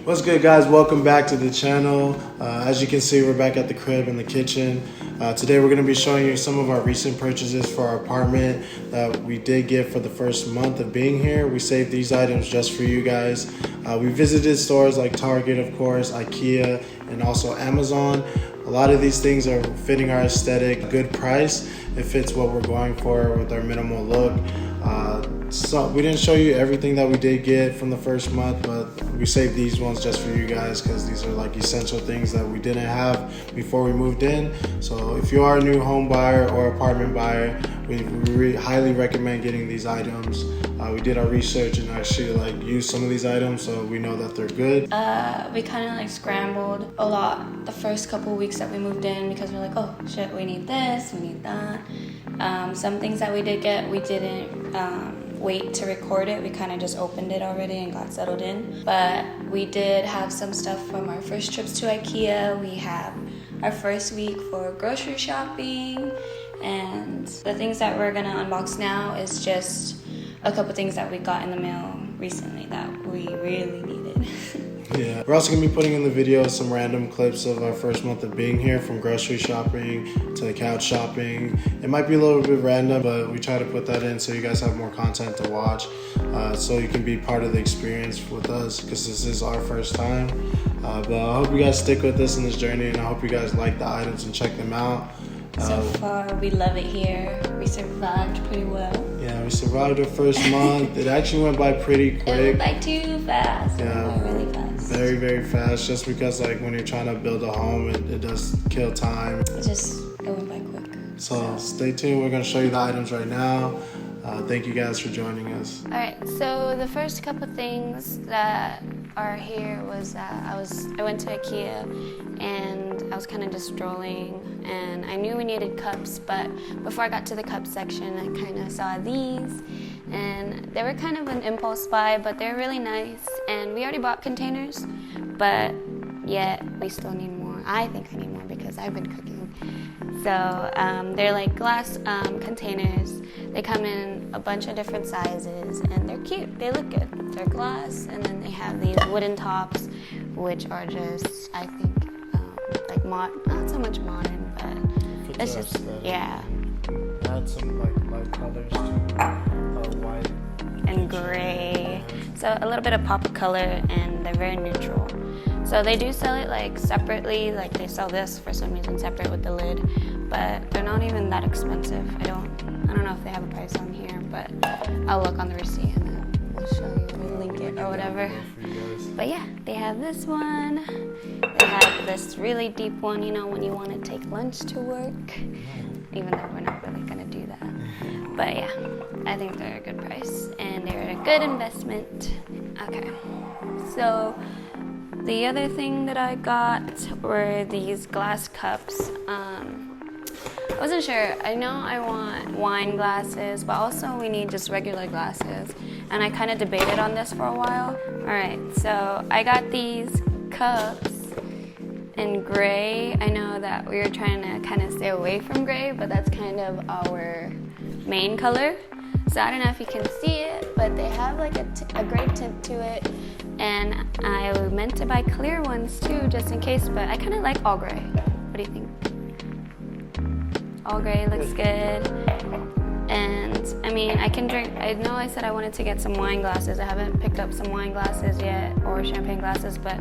What's good, guys? Welcome back to the channel. As you can see, we're back at the crib in the kitchen. Today we're going to be showing you some of our recent purchases for our apartment that we did get for the first month of being here. We saved these items just for you guys. We visited stores like Target, of course, IKEA, and also Amazon. A lot of these things are fitting our aesthetic, good price. It fits what we're going for with our minimal look. So we didn't show you everything that we did get from the first month, but we saved these ones just for you guys because these are like essential things that we didn't have before we moved in. So if you are a new home buyer or apartment buyer, we highly recommend getting these items. We did our research and actually used some of these items, so we know that they're good. We kind of scrambled a lot the first couple weeks that we moved in because we're like, oh shit, we need this, we need that. Some things that we did get, we didn't wait to record it. We kind of just opened it already and got settled in. But we did have some stuff from our first trips to IKEA. We have our first week for grocery shopping, and the things that we're gonna unbox now is just a couple things that we got in the mail recently that we really needed. Yeah, we're also gonna be putting in the video some random clips of our first month of being here, from grocery shopping to couch shopping. It might be a little bit random, but we try to put that in so you guys have more content to watch, so you can be part of the experience with us, because this is our first time. But I hope you guys stick with us in this journey, and I hope you guys like the items and check them out. So far, we love it here. We survived pretty well. Yeah, we survived the first month. It actually went by pretty quick. It went by too fast. Yeah, it went really fast. Very, very fast. Just because when you're trying to build a home, it does kill time. It went by quick. So stay tuned. We're gonna show you the items right now. Thank you guys for joining us. All right. So the first couple things that are here was I went to IKEA and I was kind of just strolling, and I knew we needed cups, but before I got to the cup section, I kind of saw these, and they were kind of an impulse buy, but they're really nice, and we already bought containers, but yet we still need more. I think I need more because I've been cooking. So they're like glass containers. They come in a bunch of different sizes, and they're cute. They look good. They're glass, and then they have these wooden tops, which are just, I think, not so much modern, but it's just, yeah. Add some light colors to white and gray. So a little bit of pop of color, and they're very neutral. So they do sell it separately, they sell this for some reason separate with the lid, but they're not even that expensive. I don't know if they have a price on here, but I'll look on the receipt and then we'll show you, we'll link it or whatever. But yeah, they have this one. They have this really deep one, when you want to take lunch to work, even though we're not really gonna do that. But yeah, I think they're a good price and they're a good investment. Okay, so the other thing that I got were these glass cups. I wasn't sure. I know I want wine glasses, but also we need just regular glasses. And I kind of debated on this for a while. All right, so I got these cups in gray. I know that we were trying to kind of stay away from gray, but that's kind of our main color. So I don't know if you can see it, but they have a gray tint to it. And I meant to buy clear ones too, just in case, but I kind of like all gray. What do you think? All gray looks good. And I mean, I can drink, I know I said I wanted to get some wine glasses. I haven't picked up some wine glasses yet, or champagne glasses, but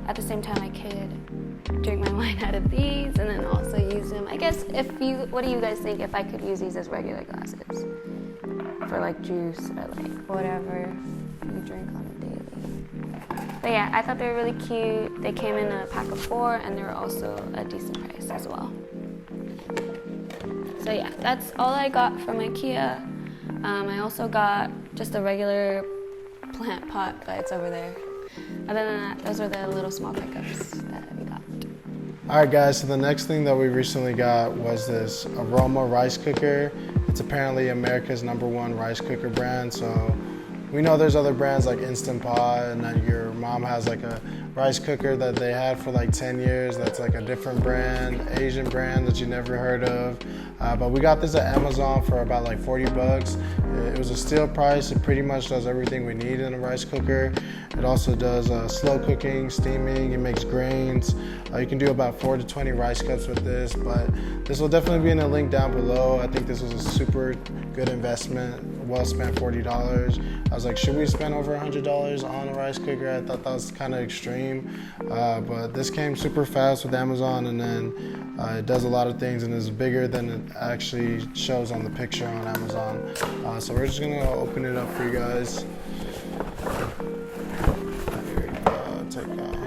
at the same time I could drink my wine out of these and then also use them. I guess what do you guys think if I could use these as regular glasses? For juice or whatever you drink on a daily. But yeah, I thought they were really cute. They came in a pack of 4 and they were also a decent price as well. So yeah, that's all I got from IKEA. I also got just a regular plant pot, but it's over there. Other than that, those were the little small pickups that we got. Alright guys, so the next thing that we recently got was this Aroma rice cooker. It's apparently America's #1 rice cooker brand, so we know there's other brands like Instant Pot, and then your mom has a rice cooker that they had for 10 years that's a different brand, Asian brand that you never heard of. But we got this at Amazon for about $40. It was a steal price. It pretty much does everything we need in a rice cooker. It also does slow cooking, steaming. It makes grains. You can do about 4 to 20 rice cups with this, but this will definitely be in a link down below. I think this was a super good investment. Well spent $40. I was like, should we spend over $100 on a rice cooker? I thought that was kind of extreme, but this came super fast with Amazon, and then it does a lot of things and is bigger than it actually shows on the picture on Amazon. So we're just gonna open it up for you guys. Here we go. Take that.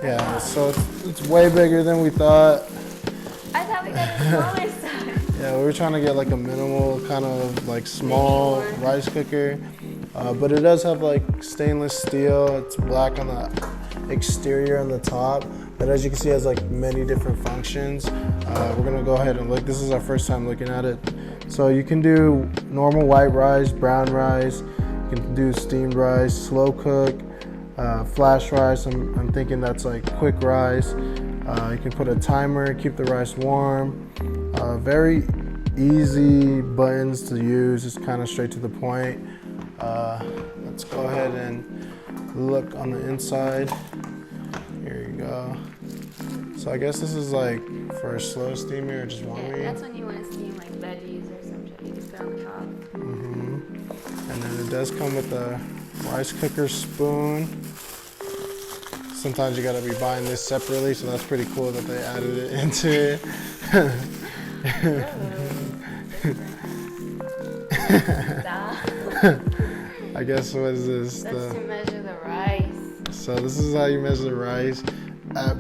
Yeah, so it's way bigger than we thought. I thought we got a smaller size. Yeah, we were trying to get like a minimal kind of like small rice cooker, but it does have like stainless steel. It's black on the exterior and the top, but as you can see, it has like many different functions. We're gonna go ahead and look. This is our first time looking at it. So you can do normal white rice, brown rice. You can do steamed rice, slow cook. Flash rice, I'm thinking that's like quick rice. You can put a timer, keep the rice warm. Very easy buttons to use, it's kind of straight to the point. Let's go ahead and look on the inside. Here you go. So I guess this is like for a slow steaming or just warming. Yeah, that's when you want to steam like veggies or some shit. You just put on the top. And then it does come with a rice cooker spoon. Sometimes you gotta be buying this separately, so that's pretty cool that they added it into it. I guess what is this? That's to measure the rice. So this is how you measure the rice.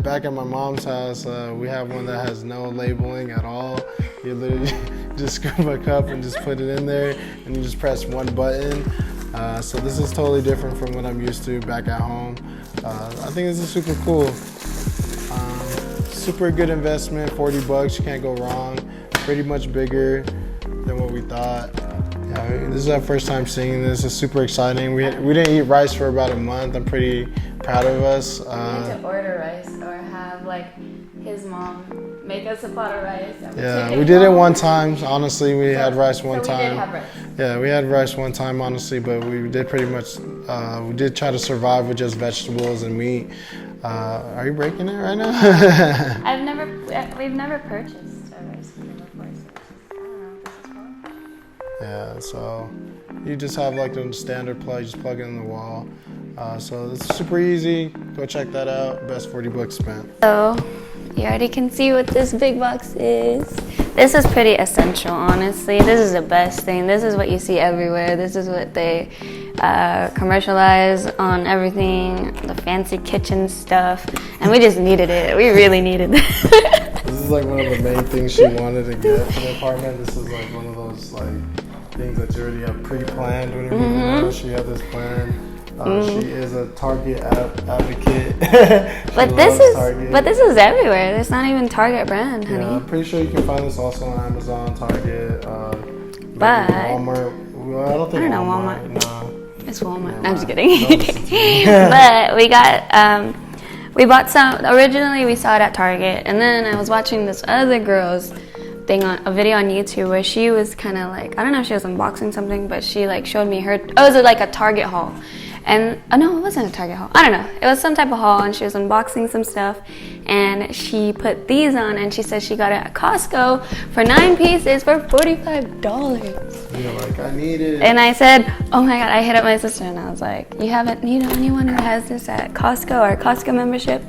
Back at my mom's house, we have one that has no labeling at all. You literally just scoop a cup and just put it in there, and you just press one button. So this is totally different from what I'm used to back at home. I think this is super cool. Super good investment, 40 bucks, you can't go wrong. Pretty much bigger than what we thought. Yeah, this is our first time seeing this. It's super exciting. We didn't eat rice for about a month. I'm pretty proud of us. We need to order rice or have like his mom make us a pot of rice. Yeah, we did it one time. Honestly, we had rice one time. We did have rice. Yeah, we had rice one time, honestly, but we did pretty much, we did try to survive with just vegetables and meat. Are you breaking it right now? We've never purchased a rice cooker before, so I don't know what this is for. Yeah, so you just have like the standard plug, just plug it in the wall. So it's super easy. Go check that out. Best 40 bucks spent. So you already can see what this big box is. This is pretty essential, honestly. This is the best thing. This is what you see everywhere. This is what they commercialize on everything, the fancy kitchen stuff. And we just needed it. We really needed it. This is like one of the main things she wanted to get for the apartment. This is like one of those like things that you already have pre-planned when you're moving out. She had this plan. She is a Target advocate. but this is everywhere. It's not even Target brand, honey. Yeah, I'm pretty sure you can find this also on Amazon, Target, but Walmart. Well, I don't know Walmart. No. It's Walmart. I'm just kidding. But we bought some. Originally, we saw it at Target, and then I was watching this other girl's thing on a video on YouTube where she was kind of like, I don't know if she was unboxing something, but she like showed me her. Oh, it was like a Target haul. And no, it wasn't a Target haul. I don't know. It was some type of haul, and she was unboxing some stuff, and she put these on, and she said she got it at Costco for 9 pieces for $45. You're like, I need it. And I said, oh my God, I hit up my sister, and I was like, you know anyone who has this at Costco or Costco membership?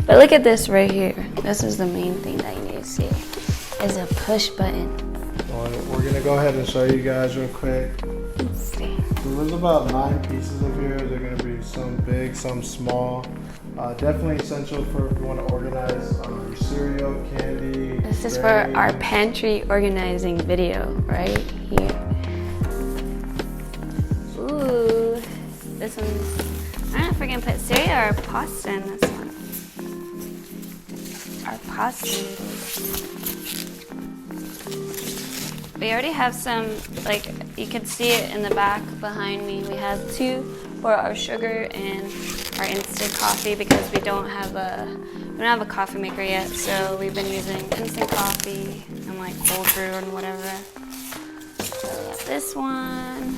But look at this right here. This is the main thing that you need to see. Is a push button. Well, we're gonna go ahead and show you guys real quick. Let's see. So there's about 9 pieces of here. They're gonna be some big, some small. Definitely essential for if you want to organize your cereal, candy. This is for our pantry organizing video right here. Ooh, this one's. I don't know if we're gonna put cereal or pasta in this one. Our pasta noodles. We already have some, like, you can see it in the back behind me. We have 2 for our sugar and our instant coffee because we don't have a coffee maker yet. So we've been using instant coffee and like cold brew and whatever. So we got this one.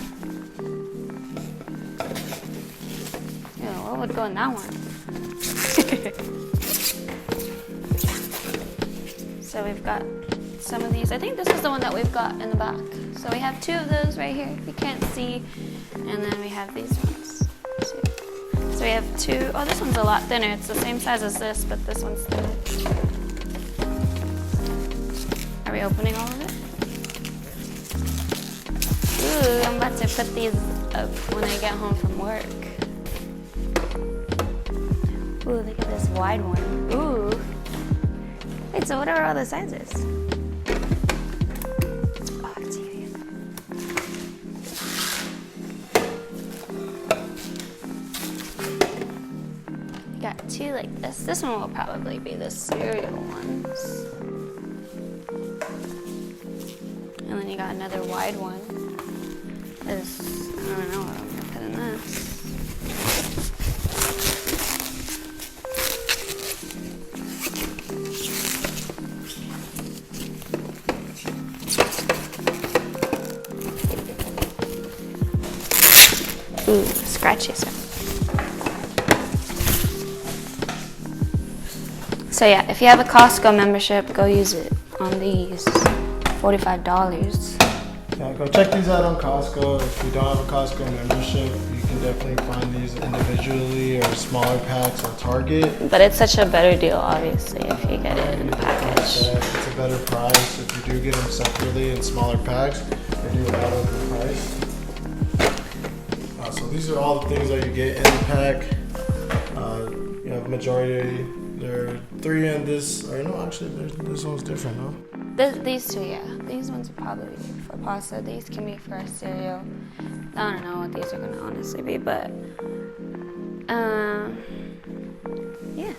Ew, what would go in that one? So we've got some of these. I think this is the one that we've got in the back. So we have 2 of those right here, if you can't see. And then we have these ones, too. So we have 2. Oh, this one's a lot thinner. It's the same size as this, but this one's thinner. Are we opening all of it? Ooh, I'm about to put these up when I get home from work. Ooh, look at this wide one. Ooh. Wait, so what are all the sizes? Oh, it's here. You got 2 like this. This one will probably be the cereal ones. And then you got another wide one. This, I don't know what I'm gonna put in this. Ooh, scratchy stuff. So yeah, if you have a Costco membership, go use it on these. $45. Yeah, go check these out on Costco. If you don't have a Costco membership, you can definitely find these individually or smaller packs at Target. But it's such a better deal, obviously, if you get it in a package. It's a better price. If you do get them separately in smaller packs, they do add up the price. So these are all the things that you get in the pack. You have majority. There are 3 in this. Or no, actually, this one's different, no? These 2, yeah. These ones are probably for pasta. These can be for cereal. I don't know what these are gonna honestly be, but yeah.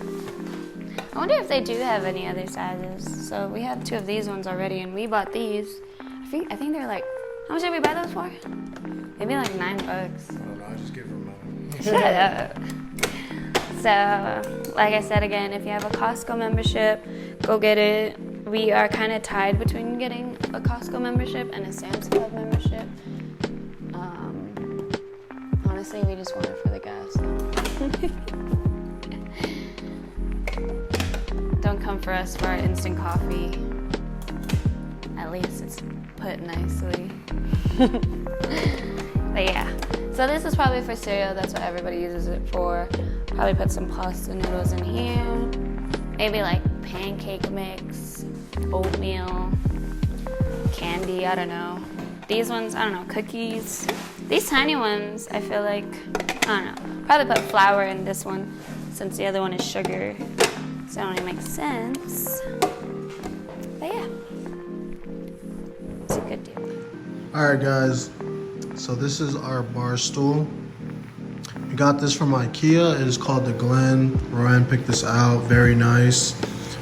I wonder if they do have any other sizes. So we have 2 of these ones already, and we bought these. I think they're like, how much did we buy those for? Maybe like $9. I don't know. I just give them money. Shut up. So, like I said again, if you have a Costco membership, go get it. We are kind of tied between getting a Costco membership and a Sam's Club membership. Honestly, we just want it for the gas. Don't come for us for our instant coffee. At least it's put nicely. But yeah, so this is probably for cereal. That's what everybody uses it for. Probably put some pasta noodles in here. Maybe like pancake mix, oatmeal, candy, I don't know. These ones, I don't know, cookies. These tiny ones, I feel like, I don't know. Probably put flour in this one since the other one is sugar. So it only makes sense. But yeah, it's a good deal. All right, guys. So this is our bar stool. We got this from IKEA. It is called the Glen. Ryan picked this out. Very nice,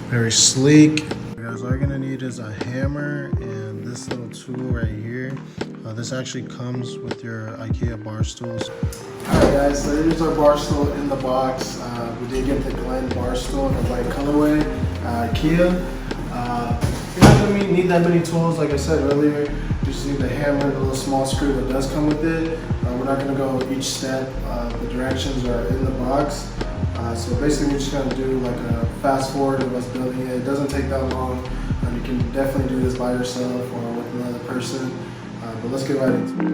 very sleek. Guys, all you're gonna need is a hammer and this little tool right here. This actually comes with your IKEA bar stools. All right, guys. So here's our bar stool in the box. We did get the Glen bar stool in the white colorway. IKEA. You're not gonna need that many tools, like I said earlier. You just need the hammer, the little small screw that does come with it. We're not gonna go each step. The directions are in the box. So basically we're just gonna do like a fast forward of us building it. It doesn't take that long. You can definitely do this by yourself or with another person. But let's get right into it.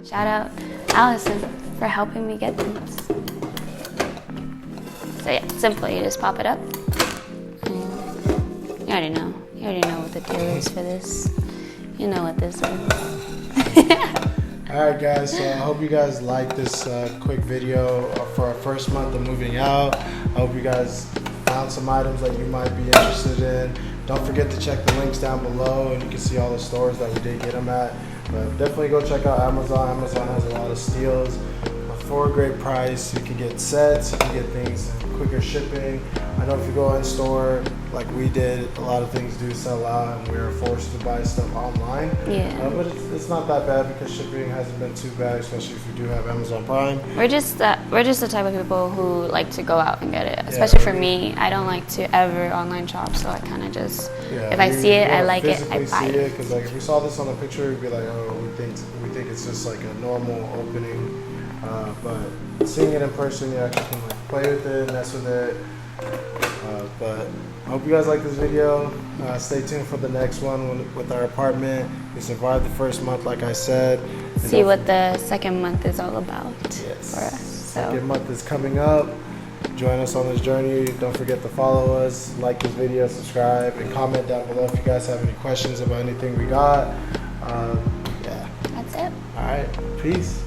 Shout out Allison for helping me get these. So yeah, simple. You just pop it up. And you already know. You already know what the deal is for this. You know what this is. Alright guys, so I hope you guys like this quick video for our first month of moving out. I hope you guys found some items that you might be interested in. Don't forget to check the links down below, and you can see all the stores that we did get them at. But definitely go check out Amazon. Amazon has a lot of steals for a great price. You can get sets, you can get things quicker shipping. I know if you go in store like we did, a lot of things do sell out, and we were forced to buy stuff online. Yeah. But it's not that bad because shipping hasn't been too bad, especially if you do have Amazon Prime. We're just the type of people who like to go out and get it. Especially for me, I don't like to ever online shop, so I kind of just if I see it, I like it, I buy it. Because like if we saw this on a picture, we'd be like, oh, we think it's just like a normal opening. But seeing it in person, you actually can like play with it, mess with it. But I hope you guys like this video. Stay tuned for the next one with our apartment. We survived the first month, like I said. See what the second month is all about yes. for us. So. Second month is coming up. Join us on this journey. Don't forget to follow us, like this video, subscribe, and comment down below if you guys have any questions about anything we got. Yeah. That's it. All right. Peace.